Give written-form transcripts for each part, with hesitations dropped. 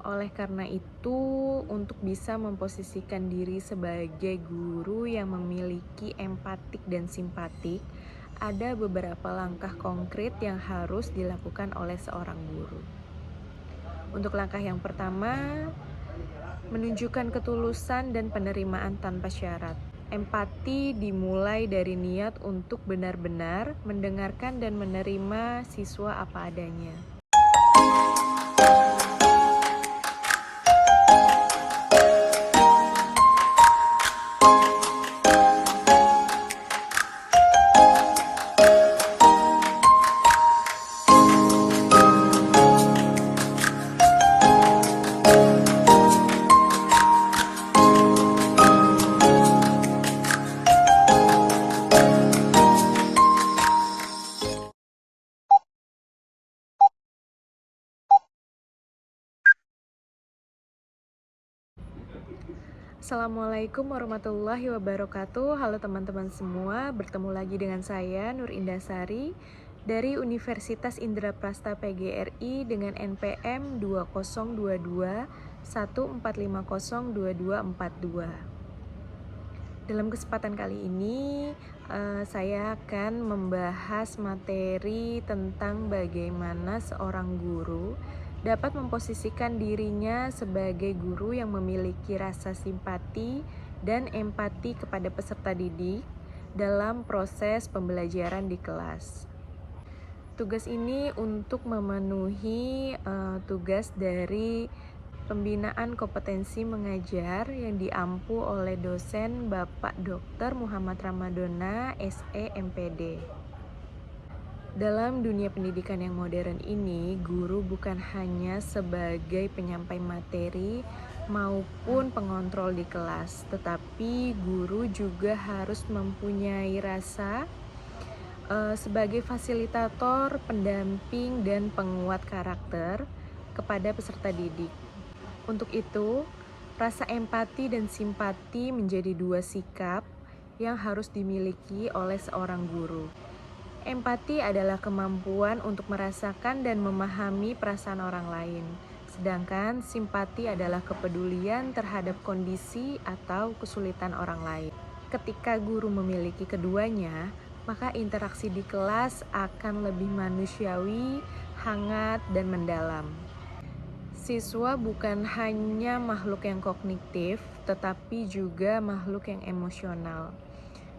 Oleh karena itu, untuk bisa memposisikan diri sebagai guru yang memiliki empatik dan simpatik, ada beberapa langkah konkret yang harus dilakukan oleh seorang guru. Untuk langkah yang pertama, menunjukkan ketulusan dan penerimaan tanpa syarat. Empati dimulai dari niat untuk benar-benar mendengarkan dan menerima siswa apa adanya. Assalamualaikum warahmatullahi wabarakatuh. Halo teman-teman semua, bertemu lagi dengan saya Nur Indasari dari Universitas Indraprasta PGRI dengan NPM 202214502242. Dalam kesempatan kali ini saya akan membahas materi tentang bagaimana seorang guru dapat memposisikan dirinya sebagai guru yang memiliki rasa simpati dan empati kepada peserta didik dalam proses pembelajaran di kelas. Tugas ini untuk memenuhi tugas dari pembinaan kompetensi mengajar yang diampu oleh dosen Bapak Dr. Muhammad Ramadona, SE, MPD. Dalam dunia pendidikan yang modern ini, guru bukan hanya sebagai penyampai materi maupun pengontrol di kelas, tetapi guru juga harus mempunyai rasa sebagai fasilitator, pendamping, dan penguat karakter kepada peserta didik. Untuk itu, rasa empati dan simpati menjadi dua sikap yang harus dimiliki oleh seorang guru. Empati adalah kemampuan untuk merasakan dan memahami perasaan orang lain, sedangkan simpati adalah kepedulian terhadap kondisi atau kesulitan orang lain. Ketika guru memiliki keduanya, maka interaksi di kelas akan lebih manusiawi, hangat, dan mendalam. Siswa bukan hanya makhluk yang kognitif, tetapi juga makhluk yang emosional.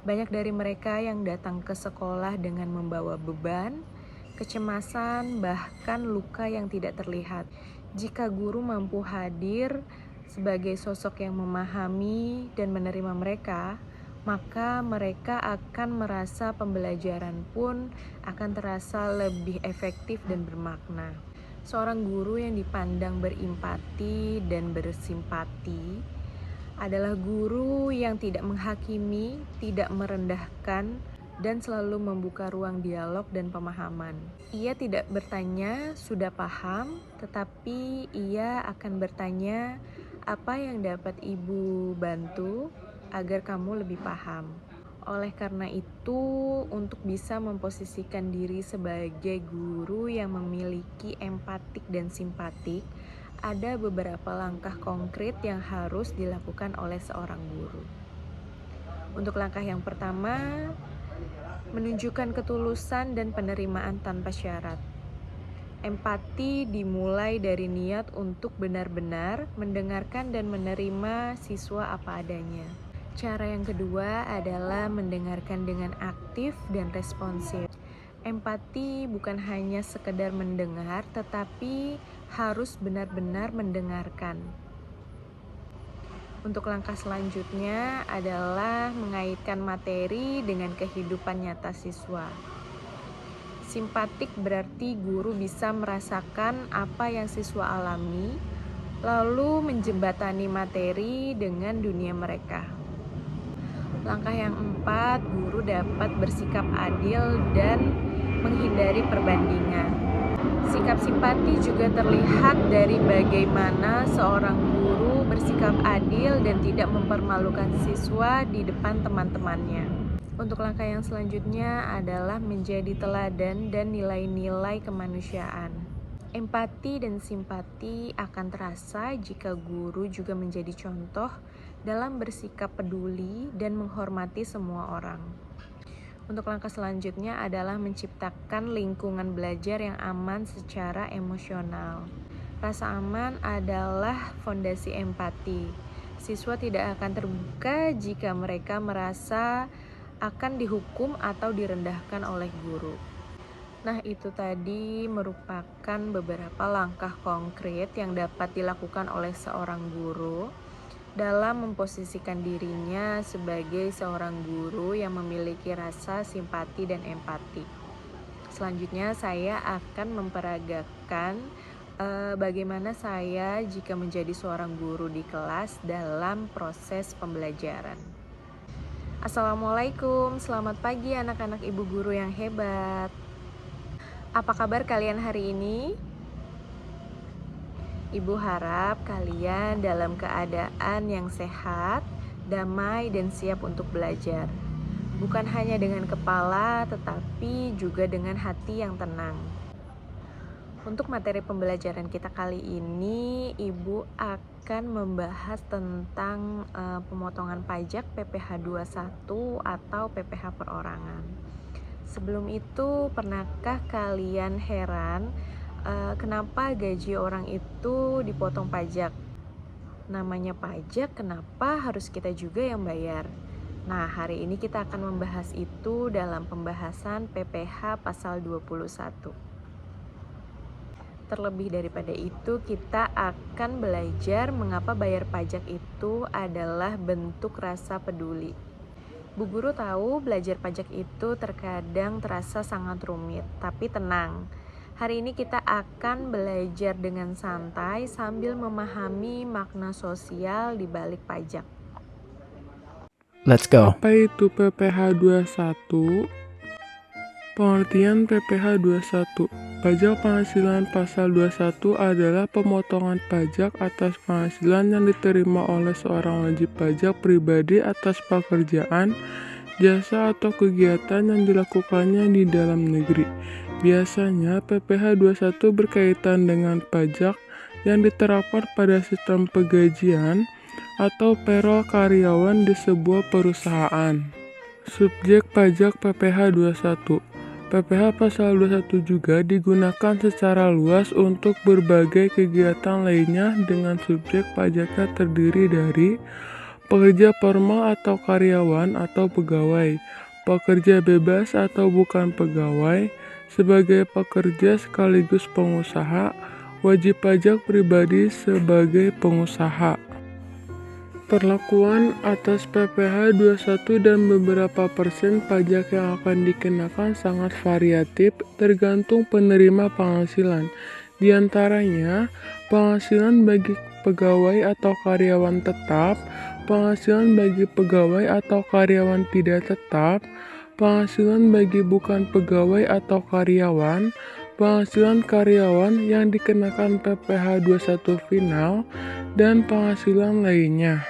Banyak dari mereka yang datang ke sekolah dengan membawa beban, kecemasan, bahkan luka yang tidak terlihat. Jika guru mampu hadir sebagai sosok yang memahami dan menerima mereka, maka mereka akan merasa pembelajaran pun akan terasa lebih efektif dan bermakna. Seorang guru yang dipandang berempati dan bersimpati adalah guru yang tidak menghakimi, tidak merendahkan, dan selalu membuka ruang dialog dan pemahaman. Ia tidak bertanya, "Sudah paham?" tetapi ia akan bertanya, "Apa yang dapat Ibu bantu agar kamu lebih paham?" Oleh karena itu, untuk bisa memposisikan diri sebagai guru yang memiliki empatik dan simpatik, ada beberapa langkah konkret yang harus dilakukan oleh seorang guru. Untuk langkah yang pertama, menunjukkan ketulusan dan penerimaan tanpa syarat. Empati dimulai dari niat untuk benar-benar mendengarkan dan menerima siswa apa adanya. Cara yang kedua adalah mendengarkan dengan aktif dan responsif. Empati bukan hanya sekedar mendengar, tetapi harus benar-benar mendengarkan. Untuk langkah selanjutnya adalah mengaitkan materi dengan kehidupan nyata siswa. Simpatik berarti guru bisa merasakan apa yang siswa alami, lalu menjembatani materi dengan dunia mereka. Langkah yang keempat, guru dapat bersikap adil dan menghindari perbandingan. Sikap simpati juga terlihat dari bagaimana seorang guru bersikap adil dan tidak mempermalukan siswa di depan teman-temannya. Untuk langkah yang selanjutnya adalah menjadi teladan dan nilai-nilai kemanusiaan. Empati dan simpati akan terasa jika guru juga menjadi contoh dalam bersikap peduli dan menghormati semua orang. Untuk langkah selanjutnya adalah menciptakan lingkungan belajar yang aman secara emosional. Rasa aman adalah fondasi empati. Siswa tidak akan terbuka jika mereka merasa akan dihukum atau direndahkan oleh guru. Nah, itu tadi merupakan beberapa langkah konkret yang dapat dilakukan oleh seorang guru dalam memposisikan dirinya sebagai seorang guru yang memiliki rasa simpati dan empati. Selanjutnya saya akan memperagakan bagaimana saya jika menjadi seorang guru di kelas dalam proses pembelajaran. Assalamualaikum, selamat pagi anak-anak ibu guru yang hebat. Apa kabar kalian hari ini? Ibu harap kalian dalam keadaan yang sehat, damai, dan siap untuk belajar. Bukan hanya dengan kepala, tetapi juga dengan hati yang tenang. Untuk materi pembelajaran kita kali ini, Ibu akan membahas tentang pemotongan pajak PPh 21 atau PPh perorangan. Sebelum itu, pernahkah kalian heran kenapa gaji orang itu dipotong pajak? Namanya pajak, kenapa harus kita juga yang bayar? Nah, hari ini kita akan membahas itu dalam pembahasan PPh pasal 21. Terlebih daripada itu, kita akan belajar mengapa bayar pajak itu adalah bentuk rasa peduli. Bu Guru tahu belajar pajak itu terkadang terasa sangat rumit, tapi tenang. Hari ini kita akan belajar dengan santai sambil memahami makna sosial di balik pajak. Let's go. Apa itu PPh 21? Pengertian PPh 21. Pajak penghasilan pasal 21 adalah pemotongan pajak atas penghasilan yang diterima oleh seorang wajib pajak pribadi atas pekerjaan, jasa atau kegiatan yang dilakukannya di dalam negeri. Biasanya PPh 21 berkaitan dengan pajak yang diterapkan pada sistem pegajian atau payroll karyawan di sebuah perusahaan. Subjek pajak PPh 21. PPh pasal 21 juga digunakan secara luas untuk berbagai kegiatan lainnya dengan subjek pajaknya terdiri dari pekerja formal atau karyawan atau pegawai, pekerja bebas atau bukan pegawai, sebagai pekerja sekaligus pengusaha, wajib pajak pribadi sebagai pengusaha. Perlakuan atas PPh 21 dan beberapa persen pajak yang akan dikenakan sangat variatif tergantung penerima penghasilan. Di antaranya, penghasilan bagi pegawai atau karyawan tetap, penghasilan bagi pegawai atau karyawan tidak tetap, penghasilan bagi bukan pegawai atau karyawan, penghasilan karyawan yang dikenakan PPh 21 final, dan penghasilan lainnya.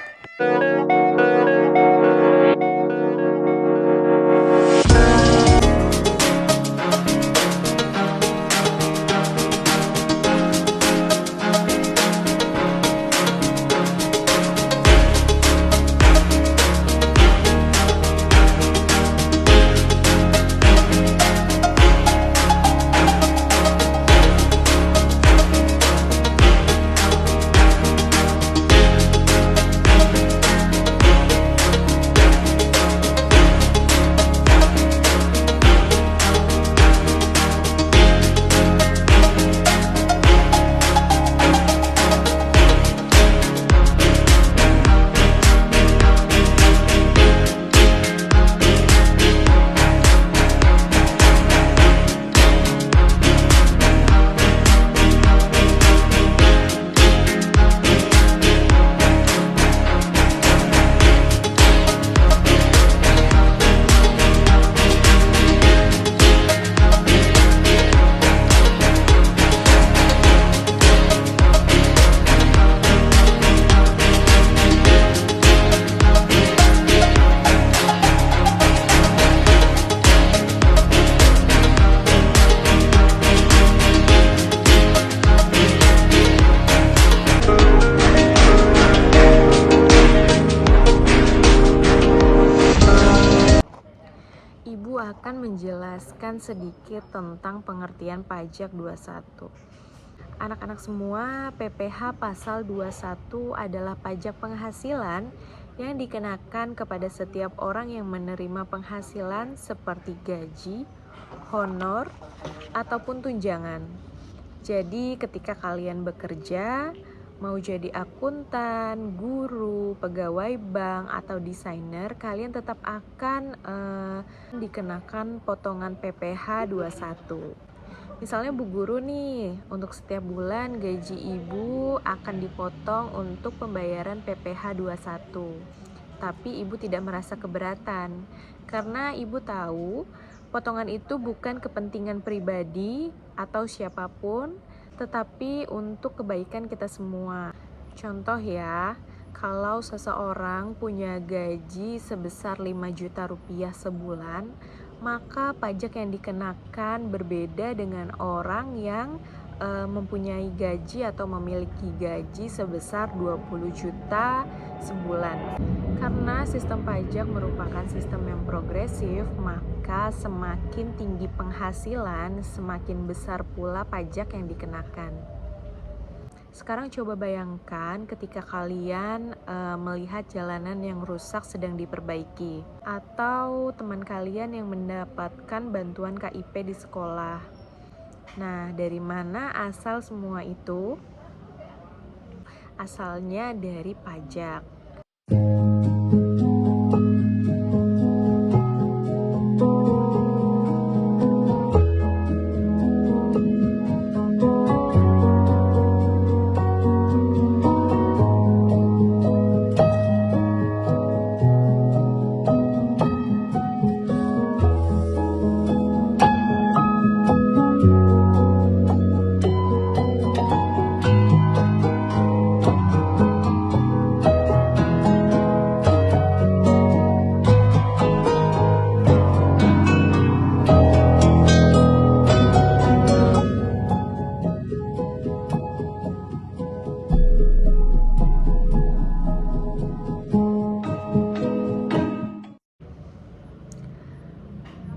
akan menjelaskan sedikit tentang pengertian pajak 21. Anak-anak semua, PPh pasal 21 adalah pajak penghasilan yang dikenakan kepada setiap orang yang menerima penghasilan seperti gaji, honor, ataupun tunjangan. Jadi ketika kalian bekerja, mau jadi akuntan, guru, pegawai bank, atau desainer, kalian tetap akan dikenakan potongan PPh 21. Misalnya Bu Guru nih, untuk setiap bulan gaji Ibu akan dipotong untuk pembayaran PPh 21. Tapi Ibu tidak merasa keberatan, karena Ibu tahu potongan itu bukan kepentingan pribadi atau siapapun, tetapi untuk kebaikan kita semua. Contoh ya, kalau seseorang punya gaji sebesar 5 juta rupiah sebulan, maka pajak yang dikenakan berbeda dengan orang yang mempunyai gaji atau memiliki gaji sebesar 20 juta sebulan. Karena sistem pajak merupakan sistem yang progresif, maka semakin tinggi penghasilan, semakin besar pula pajak yang dikenakan. Sekarang coba bayangkan ketika kalian melihat jalanan yang rusak sedang diperbaiki, atau teman kalian yang mendapatkan bantuan KIP di sekolah. Nah, dari mana asal semua itu? Asalnya dari pajak.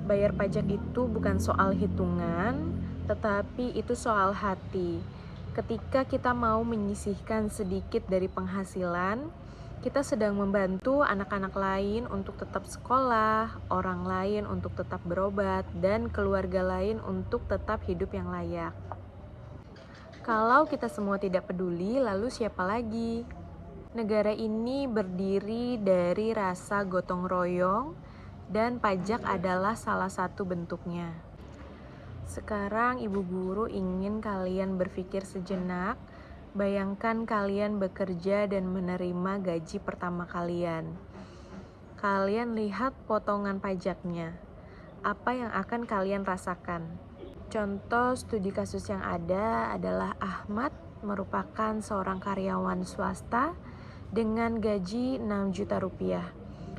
Bayar pajak itu bukan soal hitungan, tetapi itu soal hati. Ketika kita mau menyisihkan sedikit dari penghasilan, kita sedang membantu anak-anak lain untuk tetap sekolah, orang lain untuk tetap berobat, dan keluarga lain untuk tetap hidup yang layak. Kalau kita semua tidak peduli, lalu siapa lagi? Negara ini berdiri dari rasa gotong royong, dan pajak adalah salah satu bentuknya. Sekarang Ibu Guru ingin kalian berpikir sejenak. Bayangkan kalian bekerja dan menerima gaji pertama kalian. Kalian lihat potongan pajaknya. Apa yang akan kalian rasakan? Contoh studi kasus yang ada adalah Ahmad merupakan seorang karyawan swasta dengan gaji 6 juta rupiah.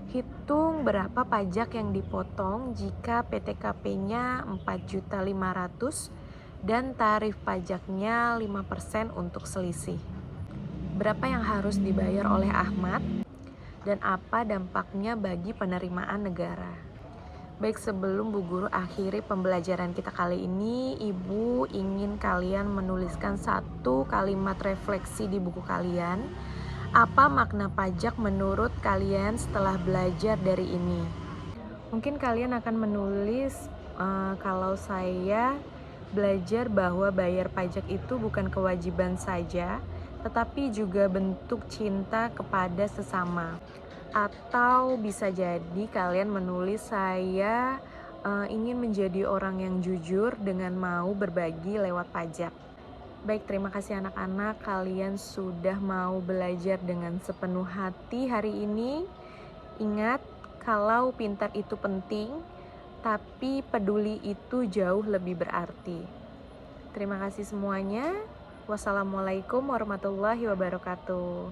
Hitung berapa pajak yang dipotong jika PTKP-nya 4.500.000 dan tarif pajaknya 5% untuk selisih. Berapa yang harus dibayar oleh Ahmad dan apa dampaknya bagi penerimaan negara? Baik, sebelum Bu Guru akhiri pembelajaran kita kali ini, Ibu ingin kalian menuliskan satu kalimat refleksi di buku kalian. Apa makna pajak menurut kalian setelah belajar dari ini? Mungkin kalian akan menulis, kalau saya belajar bahwa bayar pajak itu bukan kewajiban saja, tetapi juga bentuk cinta kepada sesama. Atau bisa jadi kalian menulis, saya ingin menjadi orang yang jujur dengan mau berbagi lewat pajak. Baik, terima kasih anak-anak, kalian sudah mau belajar dengan sepenuh hati hari ini. Ingat, kalau pintar itu penting, tapi peduli itu jauh lebih berarti. Terima kasih semuanya. Wassalamualaikum warahmatullahi wabarakatuh.